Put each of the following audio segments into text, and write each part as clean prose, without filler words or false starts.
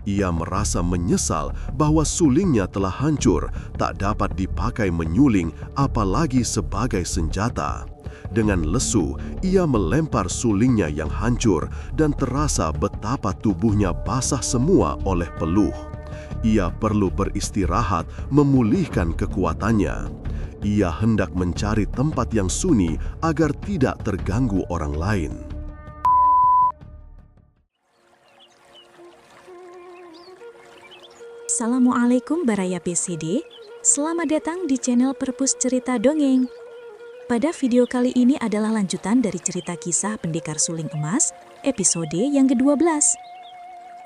Ia merasa menyesal bahwa sulingnya telah hancur, tak dapat dipakai menyuling apalagi sebagai senjata. Dengan lesu, ia melempar sulingnya yang hancur dan terasa betapa tubuhnya basah semua oleh peluh. Ia perlu beristirahat, memulihkan kekuatannya. Ia hendak mencari tempat yang sunyi agar tidak terganggu orang lain. Assalamualaikum Baraya PCD, selamat datang di channel Perpus Cerita Dongeng. Pada video kali ini adalah lanjutan dari cerita kisah Pendekar Suling Emas, episode yang ke-12.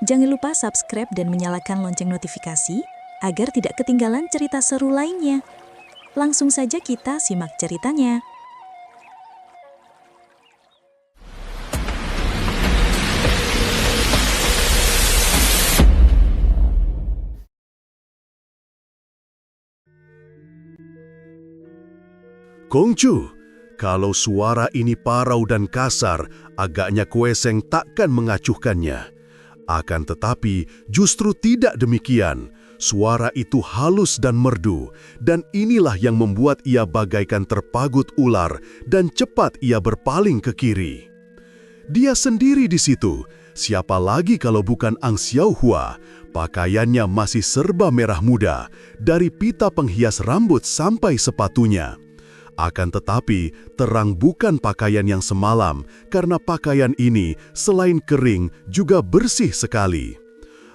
Jangan lupa subscribe dan menyalakan lonceng notifikasi, agar tidak ketinggalan cerita seru lainnya. Langsung saja kita simak ceritanya. Kongcu, kalau suara ini parau dan kasar, agaknya Kueseng takkan mengacuhkannya. Akan tetapi, justru tidak demikian. Suara itu halus dan merdu, dan inilah yang membuat ia bagaikan terpagut ular, dan cepat ia berpaling ke kiri. Dia sendiri di situ, siapa lagi kalau bukan Ang Xiaohua. Pakaiannya masih serba merah muda, dari pita penghias rambut sampai sepatunya. Akan tetapi, terang bukan pakaian yang semalam, karena pakaian ini selain kering juga bersih sekali.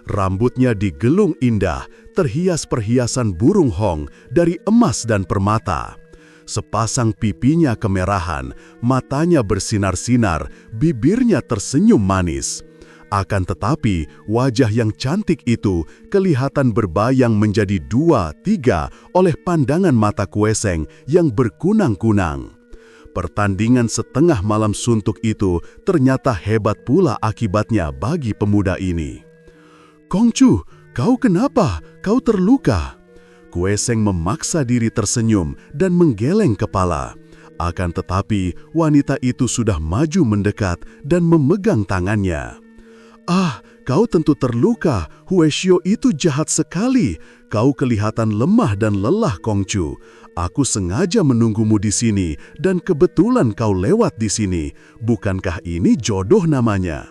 Rambutnya digelung indah, terhias perhiasan burung hong dari emas dan permata. Sepasang pipinya kemerahan, matanya bersinar-sinar, bibirnya tersenyum manis. Akan tetapi, wajah yang cantik itu kelihatan berbayang menjadi 2-3 oleh pandangan mata Kueseng yang berkunang-kunang. Pertandingan setengah malam suntuk itu ternyata hebat pula akibatnya bagi pemuda ini. "Kongcu, kau kenapa? Kau terluka?" Kueseng memaksa diri tersenyum dan menggeleng kepala. Akan tetapi, wanita itu sudah maju mendekat dan memegang tangannya. "Ah, kau tentu terluka. Hueshio itu jahat sekali. Kau kelihatan lemah dan lelah, Kongcu. Aku sengaja menunggumu di sini dan kebetulan kau lewat di sini. Bukankah ini jodoh namanya?"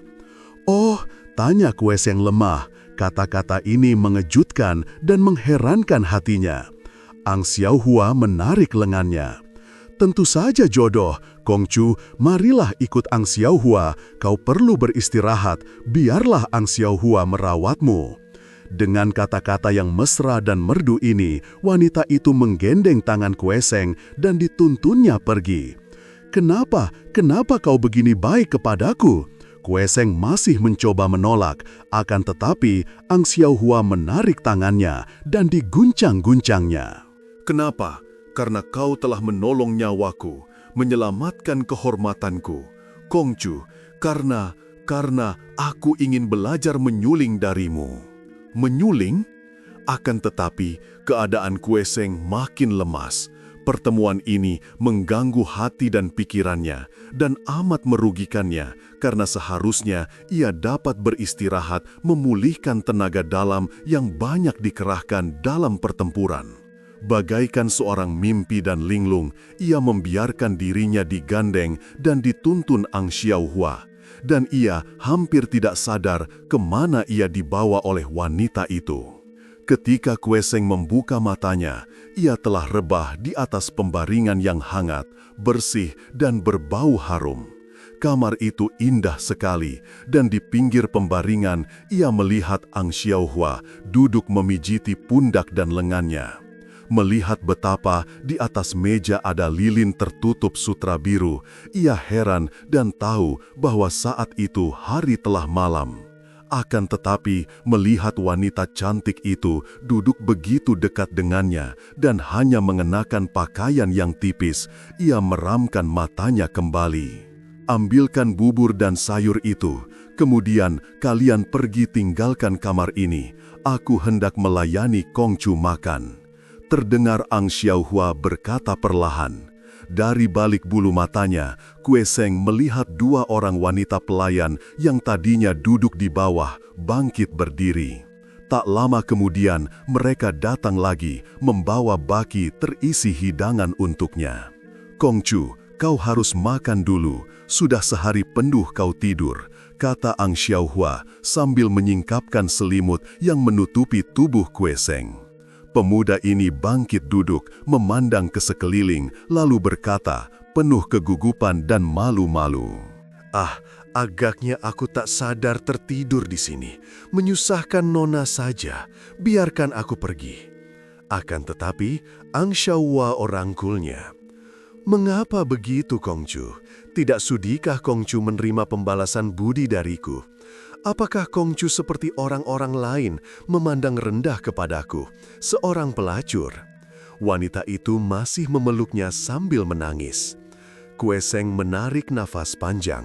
"Oh," tanya Kueseng lemah. Kata-kata ini mengejutkan dan mengherankan hatinya. Ang Xiaohua menarik lengannya. "Tentu saja jodoh. Kongcu, marilah ikut Ang Xiaohua. Kau perlu beristirahat. Biarlah Ang Xiaohua merawatmu." Dengan kata-kata yang mesra dan merdu ini, wanita itu menggendeng tangan Kueseng dan dituntunnya pergi. "Kenapa? Kenapa kau begini baik kepadaku?" Kueseng masih mencoba menolak, akan tetapi Ang Xiaohua menarik tangannya dan diguncang-guncangnya. "Kenapa? Karena kau telah menolong nyawaku, menyelamatkan kehormatanku. Kongcu, karena aku ingin belajar menyuling darimu." "Menyuling?" Akan tetapi, keadaan Kueseng makin lemas. Pertemuan ini mengganggu hati dan pikirannya, dan amat merugikannya, karena seharusnya ia dapat beristirahat memulihkan tenaga dalam yang banyak dikerahkan dalam pertempuran. Bagaikan seorang mimpi dan linglung, ia membiarkan dirinya digandeng dan dituntun Ang Xiaohua. Dan ia hampir tidak sadar kemana ia dibawa oleh wanita itu. Ketika Kueseng membuka matanya, ia telah rebah di atas pembaringan yang hangat, bersih, dan berbau harum. Kamar itu indah sekali, dan di pinggir pembaringan ia melihat Ang Xiaohua duduk memijiti pundak dan lengannya. Melihat betapa di atas meja ada lilin tertutup sutra biru, ia heran dan tahu bahwa saat itu hari telah malam. Akan tetapi, melihat wanita cantik itu duduk begitu dekat dengannya dan hanya mengenakan pakaian yang tipis, ia meramkan matanya kembali. "Ambilkan bubur dan sayur itu, kemudian kalian pergi tinggalkan kamar ini. Aku hendak melayani Kongcu makan." Terdengar Ang Xiaohua berkata perlahan. Dari balik bulu matanya, Kue Seng melihat dua orang wanita pelayan yang tadinya duduk di bawah, bangkit berdiri. Tak lama kemudian, mereka datang lagi, membawa baki terisi hidangan untuknya. "Kongcu, kau harus makan dulu, sudah sehari penuh kau tidur," kata Ang Xiaohua sambil menyingkapkan selimut yang menutupi tubuh Kue Seng. Pemuda ini bangkit duduk, memandang ke sekeliling, lalu berkata, penuh kegugupan dan malu-malu. Agaknya aku tak sadar tertidur di sini. Menyusahkan Nona saja, biarkan aku pergi." Akan tetapi, Ang Xiaohua orangkulnya. "Mengapa begitu, Kongcu? Tidak sudikah Kongcu menerima pembalasan budi dariku? Apakah Kongcu seperti orang-orang lain memandang rendah kepadaku, seorang pelacur?" Wanita itu masih memeluknya sambil menangis. Kue Seng menarik nafas panjang.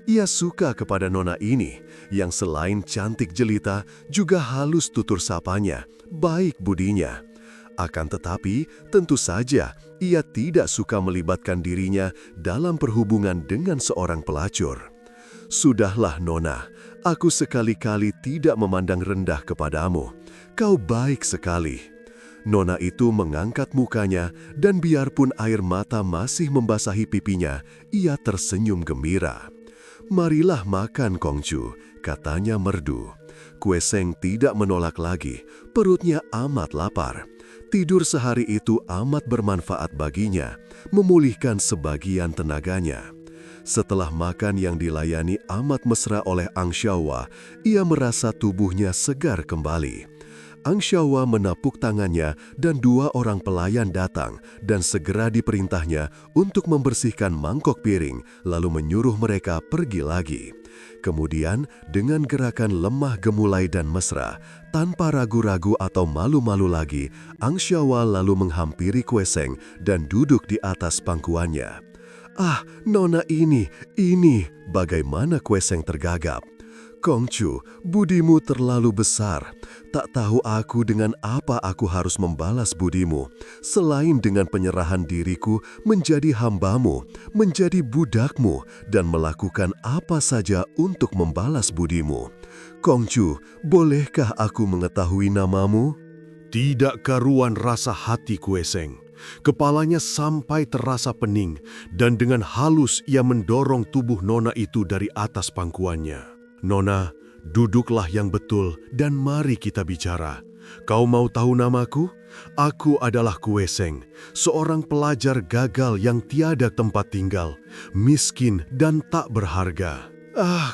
Ia suka kepada Nona ini, yang selain cantik jelita, juga halus tutur sapanya, baik budinya. Akan tetapi, tentu saja ia tidak suka melibatkan dirinya dalam perhubungan dengan seorang pelacur. "Sudahlah Nona, aku sekali-kali tidak memandang rendah kepadamu. Kau baik sekali." Nona itu mengangkat mukanya dan biarpun air mata masih membasahi pipinya, ia tersenyum gembira. "Marilah makan, Kongcu," katanya merdu. Kue Seng tidak menolak lagi, perutnya amat lapar. Tidur sehari itu amat bermanfaat baginya, memulihkan sebagian tenaganya. Setelah makan yang dilayani amat mesra oleh Ang Xiaohua, ia merasa tubuhnya segar kembali. Ang Xiaohua menapuk tangannya dan dua orang pelayan datang dan segera diperintahnya untuk membersihkan mangkok piring, lalu menyuruh mereka pergi lagi. Kemudian, dengan gerakan lemah gemulai dan mesra, tanpa ragu-ragu atau malu-malu lagi, Ang Xiaohua lalu menghampiri Kue Seng dan duduk di atas pangkuannya. Nona ini, bagaimana Kue Seng tergagap. "Kongcu, budimu terlalu besar. Tak tahu aku dengan apa aku harus membalas budimu, selain dengan penyerahan diriku menjadi hambamu, menjadi budakmu, dan melakukan apa saja untuk membalas budimu. Kongcu, bolehkah aku mengetahui namamu?" Tidak karuan rasa hati Kue Seng. Kepalanya sampai terasa pening, dan dengan halus ia mendorong tubuh Nona itu dari atas pangkuannya. "Nona, duduklah yang betul dan mari kita bicara. Kau mau tahu namaku? Aku adalah Kue Seng, seorang pelajar gagal yang tiada tempat tinggal, miskin dan tak berharga."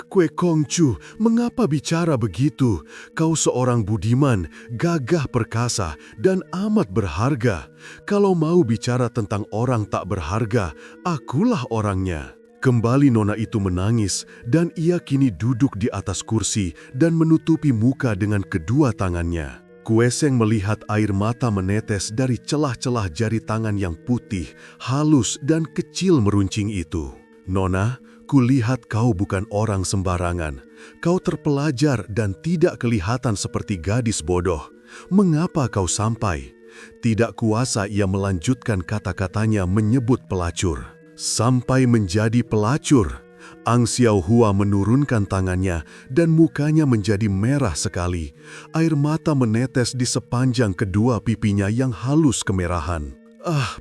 Kue Kongcu, mengapa bicara begitu? Kau seorang budiman, gagah perkasa, dan amat berharga. Kalau mau bicara tentang orang tak berharga, akulah orangnya. Kembali Nona itu menangis, dan ia kini duduk di atas kursi dan menutupi muka dengan kedua tangannya. Kue Seng melihat air mata menetes dari celah-celah jari tangan yang putih, halus, dan kecil meruncing itu. "Nona, kulihat kau bukan orang sembarangan. Kau terpelajar dan tidak kelihatan seperti gadis bodoh. Mengapa kau sampai?" Tidak kuasa ia melanjutkan kata-katanya menyebut pelacur. "Sampai menjadi pelacur." Ang Xiaohua menurunkan tangannya dan mukanya menjadi merah sekali. Air mata menetes di sepanjang kedua pipinya yang halus kemerahan.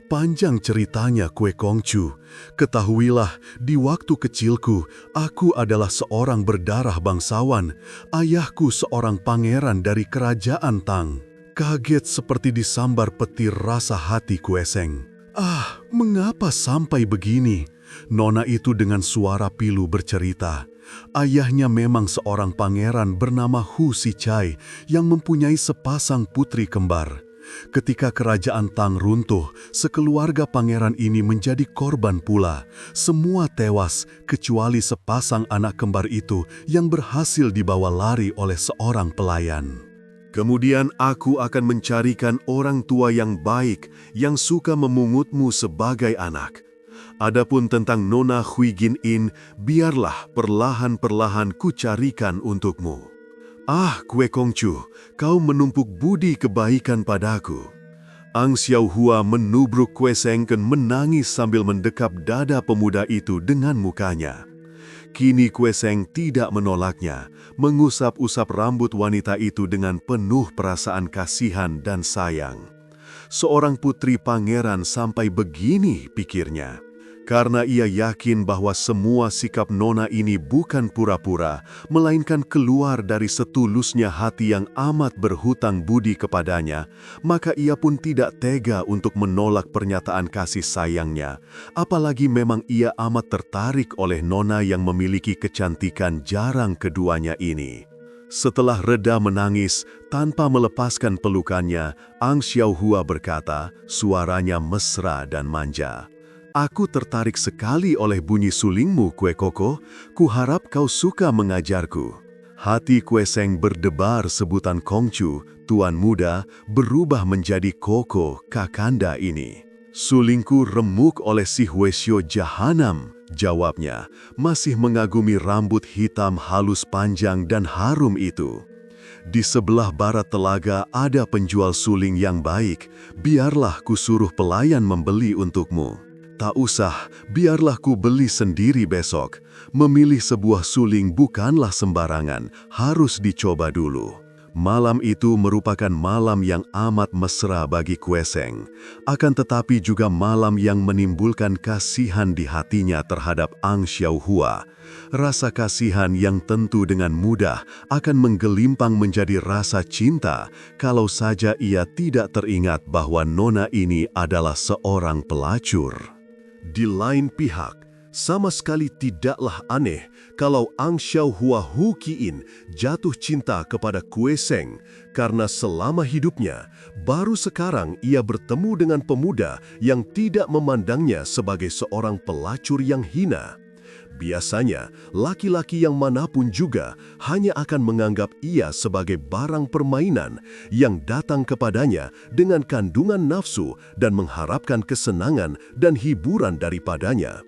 Panjang ceritanya Kue Kongcu. Ketahuilah, di waktu kecilku, aku adalah seorang berdarah bangsawan. Ayahku seorang pangeran dari kerajaan Tang. Kaget seperti disambar petir rasa hati Kue Seng. Mengapa sampai begini? Nona itu dengan suara pilu bercerita. Ayahnya memang seorang pangeran bernama Hu Sichai yang mempunyai sepasang putri kembar. Ketika kerajaan Tang runtuh, sekeluarga pangeran ini menjadi korban pula. Semua tewas, kecuali sepasang anak kembar itu yang berhasil dibawa lari oleh seorang pelayan. Kemudian aku akan mencarikan orang tua yang baik, yang suka memungutmu sebagai anak. Adapun tentang Nona Hui Gin In, biarlah perlahan-perlahan kucarikan untukmu. Kue Kongcu, kau menumpuk budi kebaikan padaku. Ang Xiaohua menubruk Kue Seng dan menangis sambil mendekap dada pemuda itu dengan mukanya. Kini Kue Seng tidak menolaknya, mengusap-usap rambut wanita itu dengan penuh perasaan kasihan dan sayang. Seorang putri pangeran sampai begini, pikirnya. Karena ia yakin bahwa semua sikap Nona ini bukan pura-pura, melainkan keluar dari setulusnya hati yang amat berhutang budi kepadanya, maka ia pun tidak tega untuk menolak pernyataan kasih sayangnya, apalagi memang ia amat tertarik oleh Nona yang memiliki kecantikan jarang keduanya ini. Setelah reda menangis, tanpa melepaskan pelukannya, Ang Xiaohua berkata, suaranya mesra dan manja. Aku tertarik sekali oleh bunyi sulingmu, Kue Koko. Kuharap kau suka mengajarku. Hati Kue Seng berdebar sebutan Kongcu, tuan muda, berubah menjadi Koko, kakanda ini. Sulingku remuk oleh si Huesyo jahanam, jawabnya, masih mengagumi rambut hitam halus panjang dan harum itu. Di sebelah barat telaga ada penjual suling yang baik, biarlah kusuruh pelayan membeli untukmu. Tak usah, biarlah ku beli sendiri besok. Memilih sebuah suling bukanlah sembarangan, harus dicoba dulu. Malam itu merupakan malam yang amat mesra bagi Kue Seng. Akan tetapi juga malam yang menimbulkan kasihan di hatinya terhadap Ang Xiaohua. Rasa kasihan yang tentu dengan mudah akan menggelimpang menjadi rasa cinta kalau saja ia tidak teringat bahwa Nona ini adalah seorang pelacur. Di lain pihak, sama sekali tidaklah aneh kalau Ang Xiaohua Hu Qiyin jatuh cinta kepada Kue Seng karena selama hidupnya, baru sekarang ia bertemu dengan pemuda yang tidak memandangnya sebagai seorang pelacur yang hina. Biasanya, laki-laki yang manapun juga hanya akan menganggap ia sebagai barang permainan yang datang kepadanya dengan kandungan nafsu dan mengharapkan kesenangan dan hiburan daripadanya.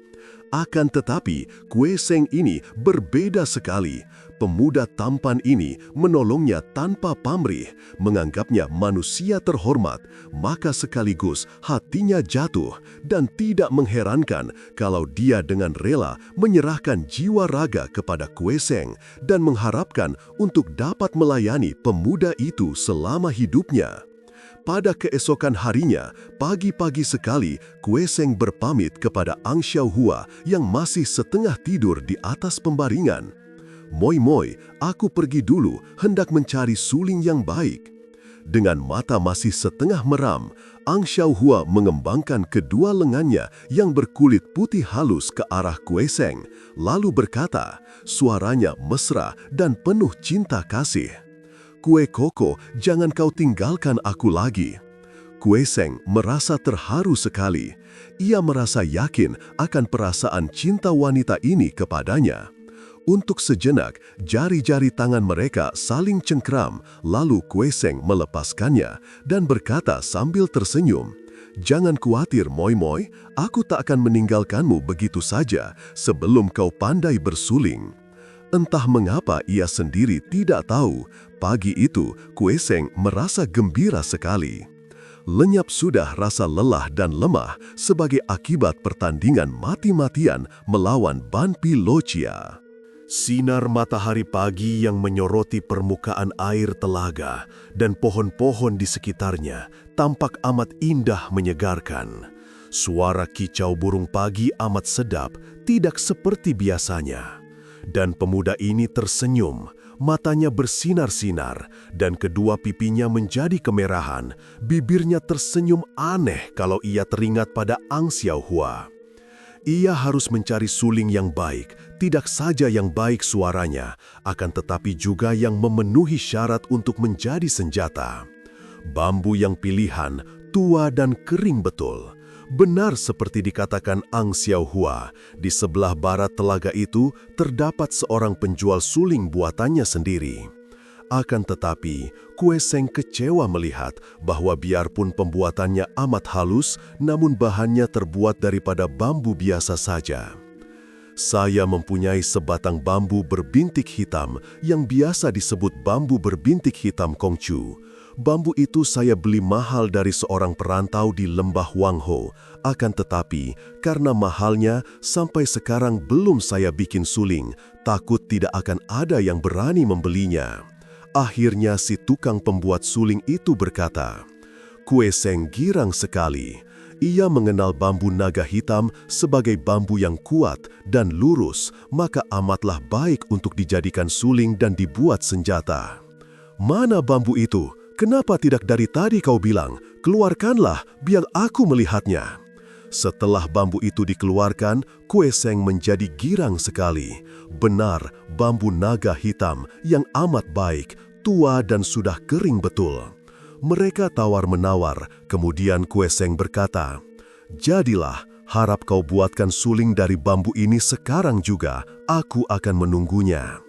Akan tetapi, Kue Seng ini berbeda sekali. Pemuda tampan ini menolongnya tanpa pamrih, menganggapnya manusia terhormat, maka sekaligus hatinya jatuh dan tidak mengherankan kalau dia dengan rela menyerahkan jiwa raga kepada Kue Seng dan mengharapkan untuk dapat melayani pemuda itu selama hidupnya. Pada keesokan harinya, pagi-pagi sekali, Kue Seng berpamit kepada Ang Xiaohua yang masih setengah tidur di atas pembaringan. Moi, aku pergi dulu, hendak mencari suling yang baik. Dengan mata masih setengah meram, Ang Xiaohua mengembangkan kedua lengannya yang berkulit putih halus ke arah Kue Seng, lalu berkata, suaranya mesra dan penuh cinta kasih. Kue Koko, jangan kau tinggalkan aku lagi. Kue Seng merasa terharu sekali. Ia merasa yakin akan perasaan cinta wanita ini kepadanya. Untuk sejenak, jari-jari tangan mereka saling cengkram, lalu Kue Seng melepaskannya dan berkata sambil tersenyum, jangan khawatir, Moi, aku tak akan meninggalkanmu begitu saja sebelum kau pandai bersuling. Entah mengapa ia sendiri tidak tahu, pagi itu Kue Seng merasa gembira sekali. Lenyap sudah rasa lelah dan lemah sebagai akibat pertandingan mati-matian melawan Ban Pi Luocia. Sinar matahari pagi yang menyoroti permukaan air telaga dan pohon-pohon di sekitarnya tampak amat indah menyegarkan. Suara kicau burung pagi amat sedap, tidak seperti biasanya. Dan pemuda ini tersenyum, matanya bersinar-sinar, dan kedua pipinya menjadi kemerahan. Bibirnya tersenyum aneh kalau ia teringat pada Ang Xiaohua. Ia harus mencari suling yang baik, tidak saja yang baik suaranya, akan tetapi juga yang memenuhi syarat untuk menjadi senjata. Bambu yang pilihan, tua dan kering betul. Benar seperti dikatakan Ang Xiaohua, di sebelah barat telaga itu terdapat seorang penjual suling buatannya sendiri. Akan tetapi, Kue Seng kecewa melihat bahwa biarpun pembuatannya amat halus, namun bahannya terbuat daripada bambu biasa saja. Saya mempunyai sebatang bambu berbintik hitam yang biasa disebut bambu berbintik hitam Kongcu. bambu itu saya beli mahal dari seorang perantau di lembah Wangho. Akan tetapi, karena mahalnya, sampai sekarang belum saya bikin suling, takut tidak akan ada yang berani membelinya. Akhirnya si tukang pembuat suling itu berkata, Kue Seng girang sekali. Ia mengenal bambu naga hitam sebagai bambu yang kuat dan lurus, maka amatlah baik untuk dijadikan suling dan dibuat senjata. Mana bambu itu? Kenapa tidak dari tadi kau bilang? Keluarkanlah, biar aku melihatnya. Setelah bambu itu dikeluarkan, Kue Seng menjadi girang sekali. Benar, bambu naga hitam yang amat baik, tua dan sudah kering betul. Mereka tawar-menawar, kemudian Kue Seng berkata, "Jadilah, harap kau buatkan suling dari bambu ini sekarang juga, aku akan menunggunya."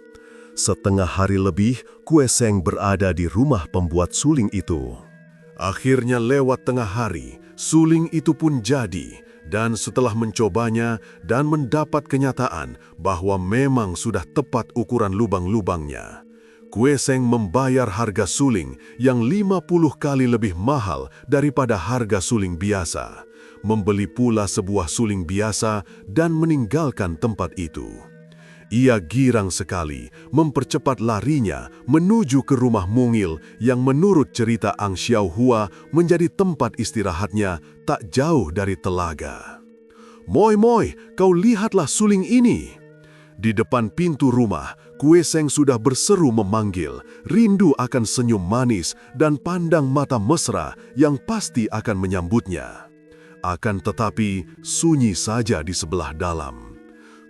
Setengah hari lebih, Kue Seng berada di rumah pembuat suling itu. Akhirnya lewat tengah hari, suling itu pun jadi, dan setelah mencobanya dan mendapat kenyataan bahwa memang sudah tepat ukuran lubang-lubangnya, Kue Seng membayar harga suling yang 50 kali lebih mahal daripada harga suling biasa, membeli pula sebuah suling biasa dan meninggalkan tempat itu. Ia girang sekali, mempercepat larinya menuju ke rumah mungil yang menurut cerita Ang Xiao Hua menjadi tempat istirahatnya tak jauh dari telaga. "Moi, moi, kau lihatlah suling ini!" Di depan pintu rumah, Kue Seng sudah berseru memanggil, rindu akan senyum manis dan pandang mata mesra yang pasti akan menyambutnya. Akan tetapi, sunyi saja di sebelah dalam.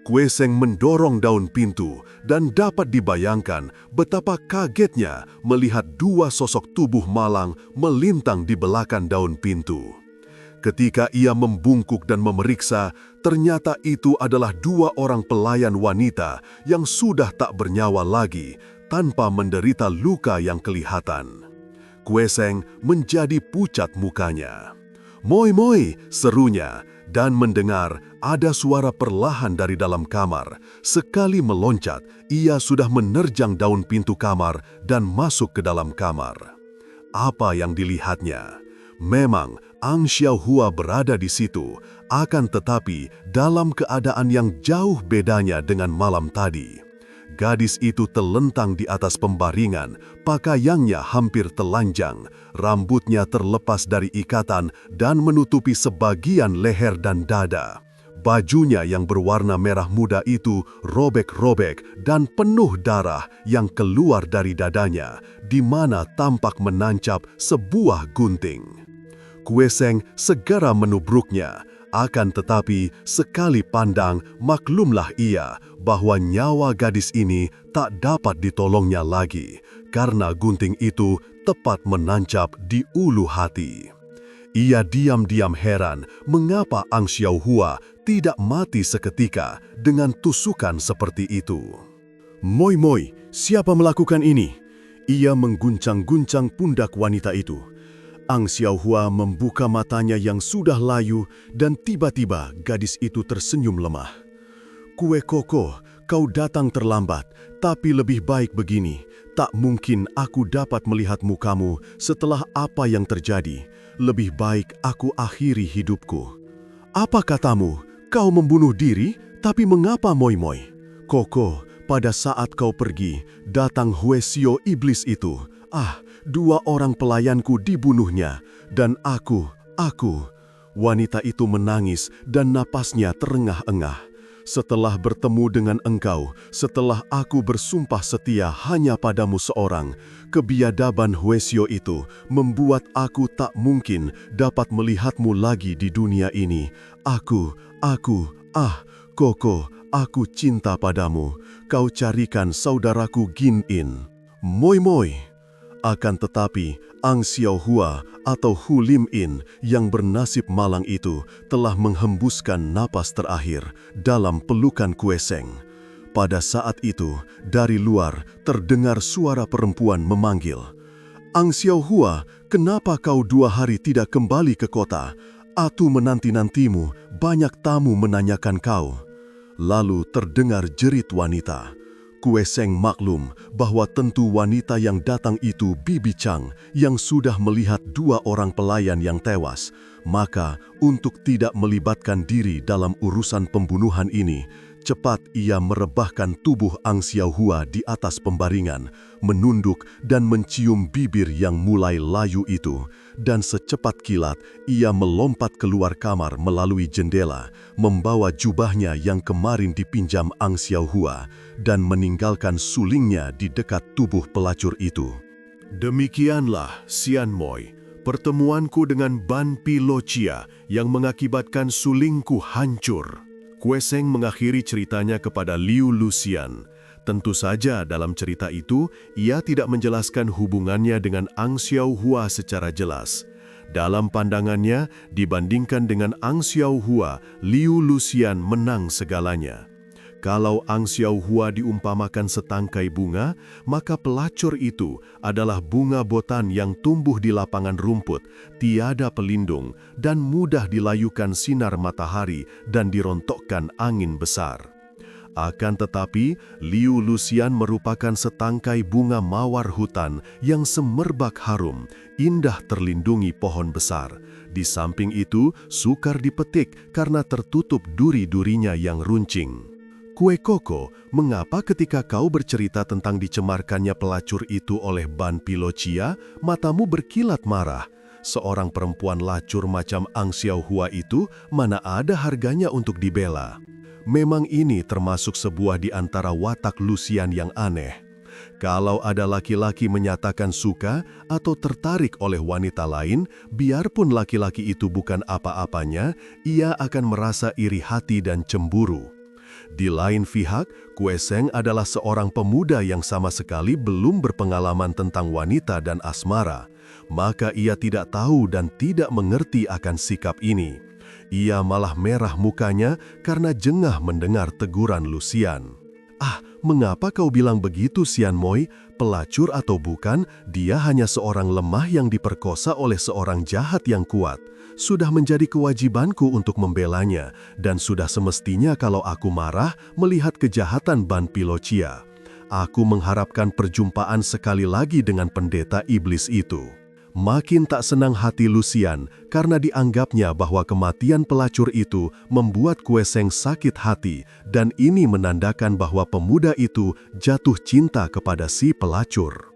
Kue Seng mendorong daun pintu dan dapat dibayangkan betapa kagetnya melihat dua sosok tubuh malang melintang di belakang daun pintu. Ketika ia membungkuk dan memeriksa, ternyata itu adalah dua orang pelayan wanita yang sudah tak bernyawa lagi, tanpa menderita luka yang kelihatan. Kue Seng menjadi pucat mukanya. "Moi, moi!" serunya, dan mendengar ada suara perlahan dari dalam kamar. Sekali meloncat, ia sudah menerjang daun pintu kamar dan masuk ke dalam kamar. Apa yang dilihatnya? Memang Ang Xiao Hua berada di situ, akan tetapi dalam keadaan yang jauh bedanya dengan malam tadi. Gadis itu telentang di atas pembaringan, pakaiannya hampir telanjang, rambutnya terlepas dari ikatan dan menutupi sebagian leher dan dada. Bajunya yang berwarna merah muda itu robek-robek dan penuh darah yang keluar dari dadanya, di mana tampak menancap sebuah gunting. Kue Seng segera menubruknya, akan tetapi sekali pandang maklumlah ia bahwa nyawa gadis ini tak dapat ditolongnya lagi, karena gunting itu tepat menancap di ulu hati. Ia diam-diam heran mengapa Ang Xiao Hua tidak mati seketika dengan tusukan seperti itu. "Moi, moi, siapa melakukan ini?" Ia mengguncang-guncang pundak wanita itu. Ang Xiao Hua membuka matanya yang sudah layu dan tiba-tiba gadis itu tersenyum lemah. "Kue Koko, kau datang terlambat, tapi lebih baik begini. Tak mungkin aku dapat melihat mukamu setelah apa yang terjadi. Lebih baik aku akhiri hidupku." "Apa katamu? Kau membunuh diri? Tapi mengapa moi-moi?" "Koko, pada saat kau pergi, datang Huesio iblis itu. Dua orang pelayanku dibunuhnya, dan aku. Wanita itu menangis dan napasnya terengah-engah. "Setelah bertemu dengan engkau, setelah aku bersumpah setia hanya padamu seorang, kebiadaban Huesio itu membuat aku tak mungkin dapat melihatmu lagi di dunia ini. Koko, aku cinta padamu. Kau carikan saudaraku Gin In." "Moi, moi." Akan tetapi, Ang Xiao Hua atau Hu Lim In yang bernasib malang itu telah menghembuskan napas terakhir dalam pelukan Kue Seng. Pada saat itu, dari luar terdengar suara perempuan memanggil, "Ang Xiao Hua, kenapa kau 2 hari tidak kembali ke kota? Atu menanti-nantimu, banyak tamu menanyakan kau." Lalu terdengar jerit wanita, Kue Seng maklum bahwa tentu wanita yang datang itu Bibi Chang yang sudah melihat 2 orang pelayan yang tewas. Maka, untuk tidak melibatkan diri dalam urusan pembunuhan ini, cepat ia merebahkan tubuh Ang Xiaohua di atas pembaringan, menunduk dan mencium bibir yang mulai layu itu. Dan secepat kilat, ia melompat keluar kamar melalui jendela, membawa jubahnya yang kemarin dipinjam Ang Xiaohua, dan meninggalkan sulingnya di dekat tubuh pelacur itu. Demikianlah, Sian Moi, pertemuanku dengan Ban Pilocia yang mengakibatkan sulingku hancur. Kue Seng mengakhiri ceritanya kepada Liu Luxian. Tentu saja dalam cerita itu, ia tidak menjelaskan hubungannya dengan Ang Xiaohua secara jelas. Dalam pandangannya, dibandingkan dengan Ang Xiaohua, Liu Luxian menang segalanya. Kalau Ang Xiaohua diumpamakan setangkai bunga, maka pelacur itu adalah bunga botan yang tumbuh di lapangan rumput, tiada pelindung, dan mudah dilayukan sinar matahari dan dirontokkan angin besar. Akan tetapi, Liu Luxian merupakan setangkai bunga mawar hutan yang semerbak harum, indah terlindungi pohon besar. Di samping itu, sukar dipetik karena tertutup duri-durinya yang runcing. Kue Koko, mengapa ketika kau bercerita tentang dicemarkannya pelacur itu oleh Ban Pilocia, matamu berkilat marah? Seorang perempuan lacur macam Ang Xiaohua itu mana ada harganya untuk dibela? Memang ini termasuk sebuah di antara watak Luxian yang aneh. Kalau ada laki-laki menyatakan suka atau tertarik oleh wanita lain, biarpun laki-laki itu bukan apa-apanya, ia akan merasa iri hati dan cemburu. Di lain pihak, Kue Seng adalah seorang pemuda yang sama sekali belum berpengalaman tentang wanita dan asmara. Maka ia tidak tahu dan tidak mengerti akan sikap ini. Ia malah merah mukanya karena jengah mendengar teguran Luxian. "Ah, mengapa kau bilang begitu, Sian Moi? Pelacur atau bukan, dia hanya seorang lemah yang diperkosa oleh seorang jahat yang kuat. Sudah menjadi kewajibanku untuk membelanya, dan sudah semestinya kalau aku marah melihat kejahatan Ban Pilocia. Aku mengharapkan perjumpaan sekali lagi dengan pendeta iblis itu." Makin tak senang hati Luxian karena dianggapnya bahwa kematian pelacur itu membuat Kue Seng sakit hati, dan ini menandakan bahwa pemuda itu jatuh cinta kepada si pelacur.